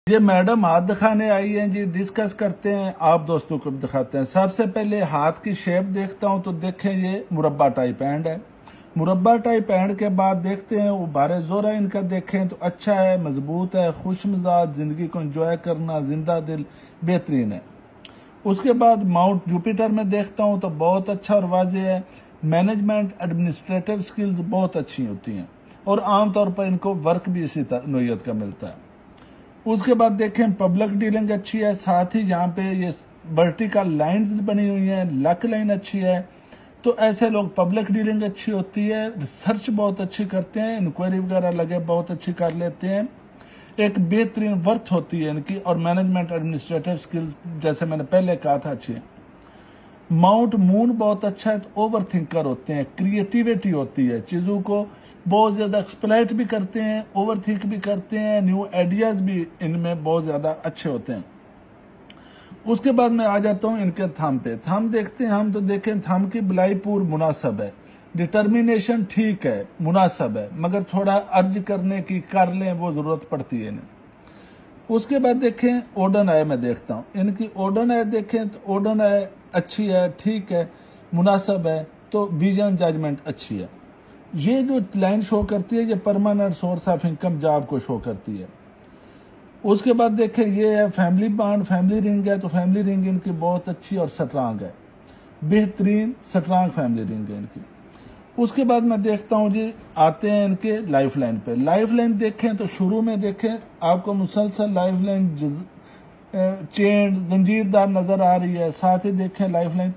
ये मैडम हाथ दिखाने आई हैं जी, डिस्कस करते हैं, आप दोस्तों को भी दिखाते हैं। सबसे पहले हाथ की शेप देखता हूं तो देखें ये मुरब्बा टाइप हैंड है। मुरब्बा टाइप हैंड के बाद देखते हैं उबारे जोरा इनका देखें तो अच्छा है, मजबूत है, खुश मिजाज, जिंदगी को एंजॉय करना, जिंदा दिल, बेहतरीन है। उसके बाद माउंट जुपिटर में देखता हूं तो बहुत अच्छा और वाज़ेह है। मैनेजमेंट एडमिनिस्ट्रेटिव स्किल्स बहुत अच्छी होती हैं और आमतौर पर इनको वर्क भी इसी नोयत का मिलता है। उसके बाद देखें पब्लिक डीलिंग अच्छी है, साथ ही यहाँ पे ये वर्टिकल लाइंस बनी हुई हैं, लक लाइन अच्छी है। तो ऐसे लोग पब्लिक डीलिंग अच्छी होती है, रिसर्च बहुत अच्छी करते हैं, इंक्वायरी वगैरह लगे बहुत अच्छी कर लेते हैं, एक बेहतरीन वर्थ होती है इनकी। और मैनेजमेंट एडमिनिस्ट्रेटिव स्किल्स जैसे मैंने पहले कहा था अच्छी है। माउंट मून बहुत अच्छा है, तो ओवर थिंकर होते हैं, क्रिएटिविटी होती है, चीज़ों को बहुत ज़्यादा एक्सप्लॉइट भी करते हैं, ओवर थिंक भी करते हैं, न्यू आइडियाज भी इनमें बहुत ज़्यादा अच्छे होते हैं। उसके बाद मैं आ जाता हूँ इनके थंब पे। थंब देखते हैं हम तो देखें थंब की बलाईपुर मुनासब है, डिटर्मिनेशन ठीक है, मुनासब है, मगर थोड़ा अर्ज करने की कर लें वो ज़रूरत पड़ती है इन्हें। उसके बाद देखें ओडन आय में देखता हूँ इनकी ओडन आय देखें तो ओडन आय अच्छी है, ठीक है, मुनासब है, तो विजन जजमेंट अच्छी है। ये जो लाइन शो करती है ये permanent source of income job को शो करती है। उसके बाद देखें ये है फैमिली बॉन्ड, फैमिली रिंग है, तो फैमिली रिंग इनकी बहुत अच्छी और स्ट्रांग है, बेहतरीन स्ट्रांग फैमिली रिंग है इनकी। उसके बाद मैं देखता हूँ जी, आते हैं इनके लाइफ लाइन पे। लाइफ लाइन देखें तो शुरू में देखें आपको मुसलसल लाइफ लाइन चेन जंजीरदार नज़र आ रही है, साथ ही देखें लाइफ लाइन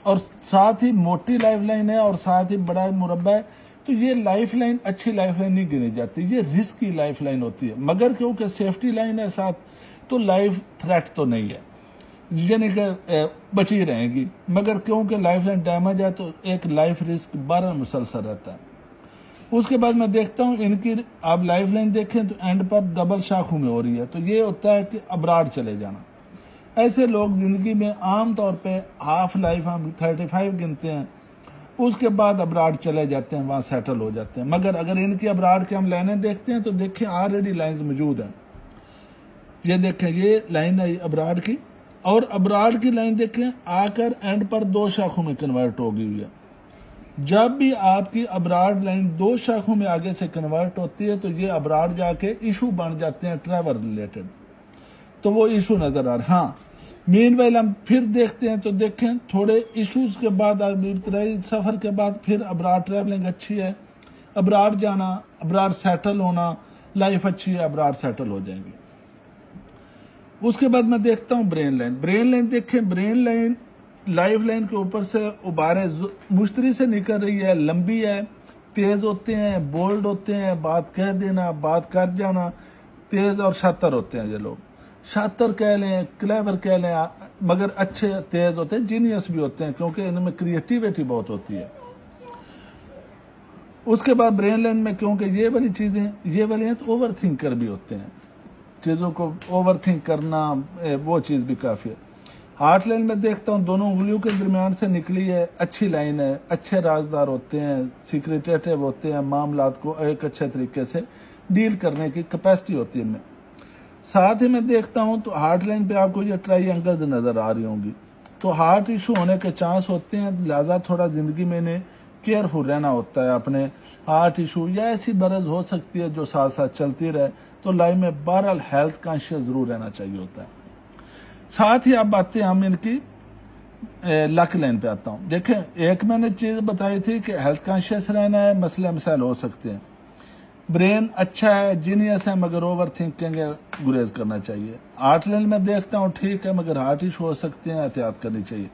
और साथ ही मोटी लाइफ लाइन है और साथ ही बड़ा मुरब्बा है। तो ये लाइफ लाइन अच्छी लाइफ लाइन नहीं गिनी जाती, ये रिस्क की लाइफ लाइन होती है, मगर क्योंकि सेफ्टी लाइन है साथ तो लाइफ थ्रेट तो नहीं है, यानी कि बची रहेगी, मगर क्योंकि लाइफ लाइन डैमेज है तो एक लाइफ रिस्क 12 मुसलसल रहता है। उसके बाद मैं देखता हूँ इनकी आप लाइफ लाइन देखें तो एंड पर डबल शाखों में हो रही है, तो ये होता है कि अब्राड चले जाना। ऐसे लोग जिंदगी में आम तौर पे हाफ लाइफ हम 35 गिनते हैं, उसके बाद अब्राड चले जाते हैं, वहाँ सेटल हो जाते हैं। मगर अगर इनकी अब्राड के हम लाइनें देखते हैं तो देखें ऑलरेडी लाइन्स मौजूद हैं। ये देखें ये लाइन है अब्राड की, और अब्राड की लाइन देखें आकर एंड पर 2 शाखों में कन्वर्ट हो गई है। जब भी आपकी अब्राड लाइन 2 शाखों में आगे से कन्वर्ट होती है तो ये अब्राड जाके इशू बन जाते हैं ट्रैवल रिलेटेड, तो वो इशू नजर आ रहा। हाँ, मीनवाइल हम फिर देखते हैं तो देखें थोड़े इश्यूज के बाद इब्तदाई सफर के बाद फिर अब्राड ट्रैवलिंग अच्छी है, अब्राड जाना, अब्राड सेटल होना, लाइफ अच्छी है, अब्राड सेटल हो जाएंगे। उसके बाद मैं देखता हूँ ब्रेन लाइन। ब्रेन लाइन देखें, ब्रेन लाइन लाइफ लाइन के ऊपर से उबारे मुश्तरी से निकल रही है, लंबी है, तेज होते हैं, बोल्ड होते हैं, बात कह देना, बात कर जाना, तेज और शातर होते हैं ये लोग। शातर कह लें, क्लेवर कह लें, मगर अच्छे तेज होते हैं, जीनियस भी होते हैं क्योंकि इनमें क्रिएटिविटी बहुत होती है। उसके बाद ब्रेन लाइन में क्योंकि ये वाली चीजें ये वाली हैं तो ओवर थिंकर भी होते हैं, चीज़ों को ओवर थिंक करना वो चीज़ भी काफ़ी है। हार्ट लाइन में देखता हूँ दोनों उंगलियों के दरमियान से निकली है, अच्छी लाइन है, अच्छे राजदार होते हैं, सीक्रेटिव होते हैं, मामलात को एक अच्छे तरीके से डील करने की कैपेसिटी होती है इनमें। साथ ही मैं देखता हूँ तो हार्ट लाइन पे आपको ये ट्रायंगल्स नज़र आ रही होंगी, तो हार्ट इशू होने के चांस होते हैं, लिहाजा थोड़ा ज़िंदगी में इन्हें केयरफुल रहना होता है। अपने हार्ट इशू या ऐसी बरज हो सकती है जो साथ साथ चलती रहे, तो लाइफ में बहरहाल हेल्थ कॉन्शियस जरूर रहना चाहिए होता है। साथ ही आप बातें हम इनकी लक लाइन पे आता हूँ। देखें एक मैंने चीज़ बताई थी कि हेल्थ कॉन्शियस रहना है, मसले मसाइल हो सकते हैं, ब्रेन अच्छा है, जीनियस है, मगर ओवर थिंकिंग गुरेज करना चाहिए। हार्ट लाइन में देखता हूँ ठीक है, मगर हार्ट इशू हो सकते हैं, एहतियात करनी चाहिए।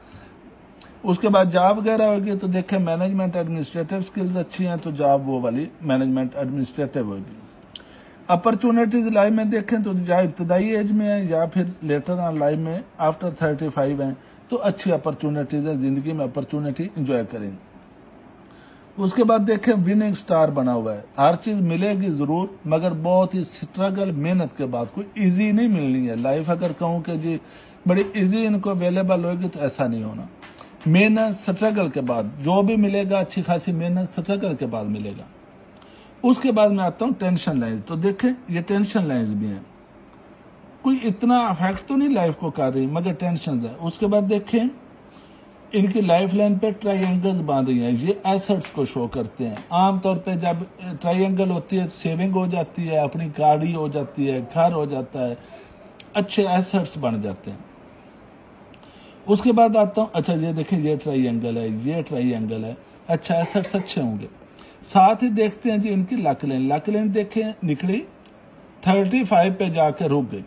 उसके बाद जॉब वगैरह होगी तो देखें मैनेजमेंट एडमिनिस्ट्रेटिव स्किल्स अच्छी हैं तो जॉब वो वाली मैनेजमेंट एडमिनिस्ट्रेटिव होगी। अपॉर्चुनिटीज लाइफ में देखें तो या इब्तदाई एज में है या फिर लेटर ऑन लाइफ में आफ्टर 35 हैं, तो अच्छी अपॉर्चुनिटीज है, जिंदगी में अपॉर्चुनिटी इंजॉय करेंगे। उसके बाद देखें विनिंग स्टार बना हुआ है, हर चीज मिलेगी जरूर, मगर बहुत ही स्ट्रगल मेहनत के बाद, कोई इजी नहीं मिलनी है लाइफ। अगर कहूँ कि जी बड़ी इजी इनको अवेलेबल होगी तो ऐसा नहीं होना, मेहनत स्ट्रगल के बाद जो भी मिलेगा, अच्छी खासी मेहनत स्ट्रगल के बाद मिलेगा। उसके बाद मैं आता हूँ टेंशन लाइन्स, तो देखें ये टेंशन लाइन्स भी हैं, कोई इतना अफेक्ट तो नहीं लाइफ को कर रही, मगर टेंशन है। उसके बाद देखें इनकी लाइफ लाइन पे ट्रायंगल्स बन रही हैं, ये एसेट्स को शो करते हैं। आमतौर पे जब ट्रायंगल होती है तो सेविंग हो जाती है, अपनी गाड़ी हो जाती है, घर हो जाता है, अच्छे एसेट्स बन जाते हैं। उसके बाद आता हूँ, अच्छा ये देखें ये ट्रायंगल है, ये ट्रायंगल है, अच्छा एसेट्स अच्छे होंगे। साथ ही देखते हैं जी इनकी लक लाइन, लक लाइन देखें निकली 35 पे जाके रुक गई।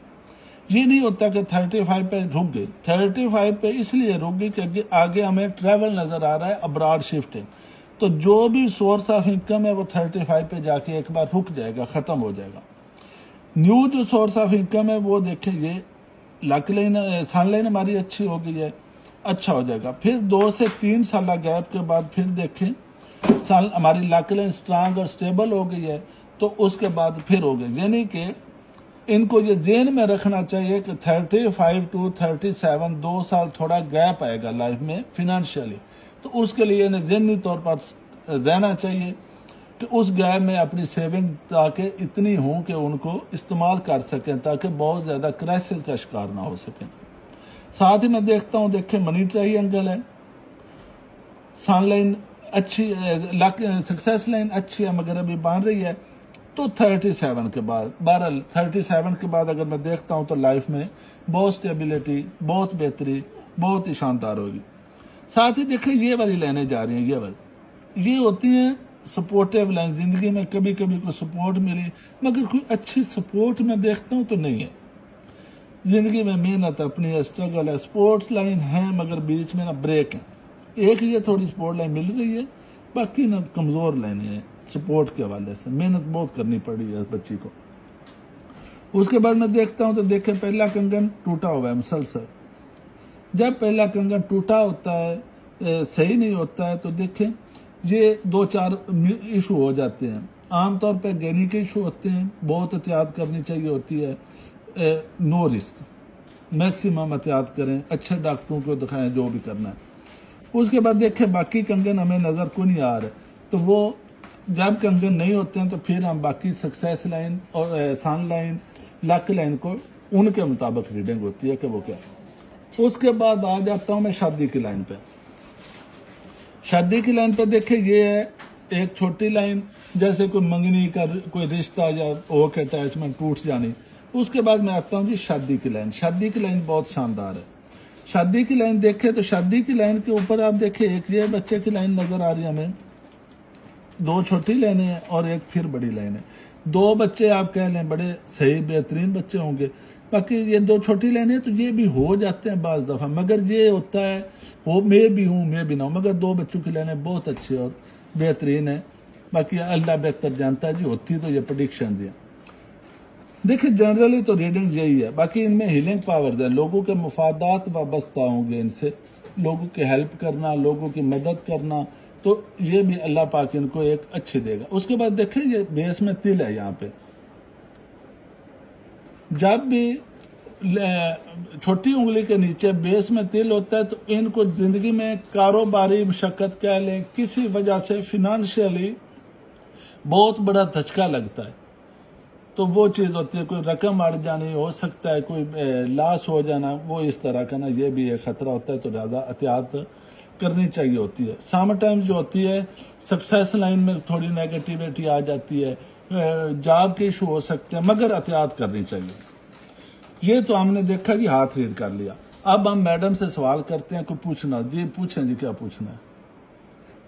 ये नहीं होता कि 35 पे रुक गई, 35 पे इसलिए रुक गई क्योंकि आगे हमें ट्रैवल नजर आ रहा है, अब्रॉड शिफ्टिंग। तो जो भी सोर्स ऑफ इनकम है वो 35 पे जाके एक बार रुक जाएगा, खत्म हो जाएगा। न्यू जो सोर्स ऑफ इनकम है वो देखें, ये लक लाइन सन लाइन हमारी अच्छी हो गई है, अच्छा हो जाएगा। फिर 2 से 3 साल गैप के बाद फिर देखें साल हमारी लक लाइन स्ट्रांग और स्टेबल हो गई है, तो उसके बाद फिर हो गई। यानी कि इनको ये जेहन में रखना चाहिए कि 35 to 37 2 साल थोड़ा गैप आएगा लाइफ में फिनेंशियली, तो उसके लिए इन्हें ज़हनी तौर पर रहना चाहिए कि उस गैप में अपनी सेविंग ताकि इतनी हो कि उनको इस्तेमाल कर सकें, ताकि बहुत ज़्यादा क्राइसिस का शिकार ना हो सकें। साथ ही मैं देखता हूँ, देखें मनी ट्रायंगल है, सन लाइन अच्छी, सक्सेस लाइन अच्छी है मगर अभी बन रही है। तो 37 के बाद, बहरहाल 37 के बाद अगर मैं देखता हूं तो लाइफ में बहुत स्टेबिलिटी, बहुत बेहतरी, बहुत ही शानदार होगी। साथ ही देखें ये वाली लाइनें जा रही हैं, ये वाली, ये होती हैं सपोर्टिव लाइन। जिंदगी में कभी कभी कोई सपोर्ट मिली, मगर कोई अच्छी सपोर्ट मैं देखता हूं तो नहीं है। जिंदगी में मेहनत अपनी है, स्ट्रगल है, स्पोर्ट्स लाइन है मगर बीच में ना ब्रेक है। एक ये थोड़ी सपोर्ट लाइन मिल रही है, बाकी ना कमज़ोर लाइनें हैं सपोर्ट के हवाले से, मेहनत बहुत करनी पड़ी है बच्ची को। उसके बाद मैं देखता हूं तो देखें पहला कंगन टूटा हुआ है मुसलसल। जब पहला कंगन टूटा होता है, सही नहीं होता है, तो देखें ये 2-4 इशू हो जाते हैं। आमतौर पर गैनी के इशू होते हैं, बहुत एहतियात करनी चाहिए होती है। नो रिस्क, मैक्सिमम एहतियात करें, अच्छे डॉक्टरों को दिखाएं जो भी करना है। उसके बाद देखें बाकी कंगन हमें नज़र को नहीं आ रहे, तो वो जब कंगन नहीं होते हैं तो फिर हम बाकी सक्सेस लाइन और सन लाइन, लक लाइन को उनके मुताबिक रीडिंग होती है कि वो क्या। उसके बाद आ जाता हूँ मैं शादी की लाइन पे। शादी की लाइन पे देखें ये है एक छोटी लाइन, जैसे कोई मंगनी का कोई रिश्ता या ओक अटैचमेंट टूट जानी। उसके बाद मैं आता हूँ जी शादी की लाइन। शादी की लाइन बहुत शानदार है। शादी की लाइन देखें तो शादी की लाइन के ऊपर आप देखें एक ये बच्चे की लाइन नजर आ रही है हमें, 2 छोटी लाइनें हैं और एक फिर बड़ी लाइन है। 2 बच्चे आप कह लें बड़े सही बेहतरीन बच्चे होंगे, बाकी ये 2 छोटी लाइनें तो ये भी हो जाते हैं बाज दफ़ा, मगर ये होता है वो मैं भी हूँ मैं भी ना हूँ, मगर 2 बच्चों की लाइनें बहुत अच्छी और बेहतरीन है। बाकी अल्लाह बेहतर जानता है जी, होती तो ये प्रेडिक्शन दिया। देखिए जनरली तो रीडिंग यही है, बाकी इनमें हीलिंग पावर्स है, लोगों के मफादात वाबस्ता होंगे इनसे, लोगों की हेल्प करना, लोगों की मदद करना, तो ये भी अल्लाह पाक इनको एक अच्छी देगा। उसके बाद देखें ये बेस में तिल है, यहाँ पे जब भी छोटी उंगली के नीचे बेस में तिल होता है तो इनको जिंदगी में कारोबारी मशक्कत कह लें, किसी वजह से फिनेंशियली बहुत बड़ा धचका लगता है, तो वो चीज़ होती है, कोई रकम अड़ जानी हो सकता है, कोई लॉस हो जाना, वो इस तरह का ना, ये भी एक खतरा होता है, तो ज़्यादा एहतियात करनी चाहिए होती है। सम टाइम्स जो होती है सक्सेस लाइन में थोड़ी नेगेटिविटी आ जाती है, जॉब के इशू हो सकते हैं, मगर एहतियात करनी चाहिए। ये तो हमने देखा कि हाथ रीड कर लिया। अब हम मैडम से सवाल करते हैं, कोई पूछना जी, पूछें जी, क्या पूछना है?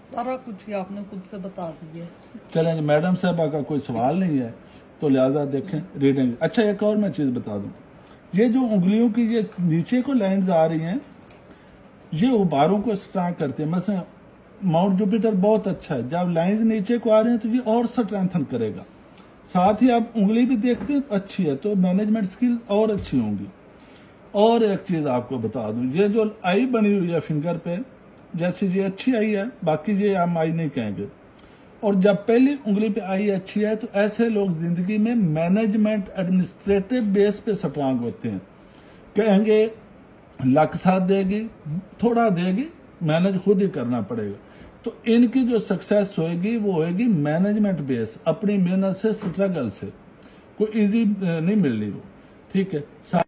सारा कुछ ही आपने खुद से बता दिया। चलें, मैडम साहबा का कोई सवाल नहीं है तो लिहाजा देखें रीडिंग। अच्छा एक और मैं चीज़ बता दूं, ये जो उंगलियों की ये नीचे को लाइंस आ रही हैं, ये उबारों को स्ट्रॉन्ग करते हैं। मसलन माउंट जुपिटर बहुत अच्छा है, जब लाइंस नीचे को आ रहे हैं तो ये और स्ट्रेंथन करेगा। साथ ही आप उंगली भी देखते हैं तो अच्छी है, तो मैनेजमेंट स्किल और अच्छी होंगी। और एक चीज़ आपको बता दूं, ये जो आई बनी हुई है फिंगर पे, जैसे ये अच्छी आई है, बाकी ये हम आई नहीं कहेंगे, और जब पहली उंगली पे आई अच्छी है तो ऐसे लोग जिंदगी में मैनेजमेंट एडमिनिस्ट्रेटिव बेस पे स्ट्रांग होते हैं। कहेंगे लक साथ देगी, थोड़ा देगी, मैनेज खुद ही करना पड़ेगा। तो इनकी जो सक्सेस होएगी वो होएगी मैनेजमेंट बेस, अपनी मेहनत से, स्ट्रगल से, कोई इजी नहीं मिलनी वो। ठीक है।